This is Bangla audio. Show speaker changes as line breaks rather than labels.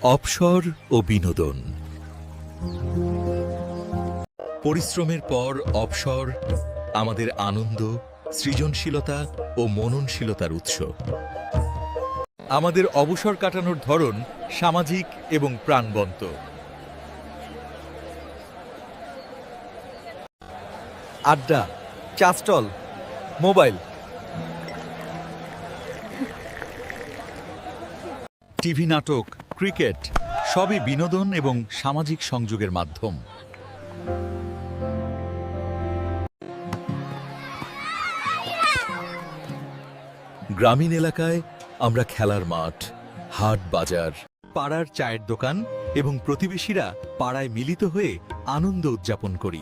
অবসর ও বিনোদন। পরিশ্রমের পর অবসর আমাদের আনন্দ, সৃজনশীলতা ও মননশীলতার উৎস। আমাদের অবসর কাটানোর ধরন সামাজিক এবং প্রাণবন্ত। আড্ডা, চা স্টল, মোবাইল, টিভি নাটক, ক্রিকেট সবই বিনোদন এবং সামাজিক সংযোগের মাধ্যম। গ্রামীণ এলাকায় আমরা খেলার মাঠ, হাট বাজার, পাড়ার চায়ের দোকান এবং প্রতিবেশীরা পাড়ায় মিলিত হয়ে আনন্দ উদযাপন করি।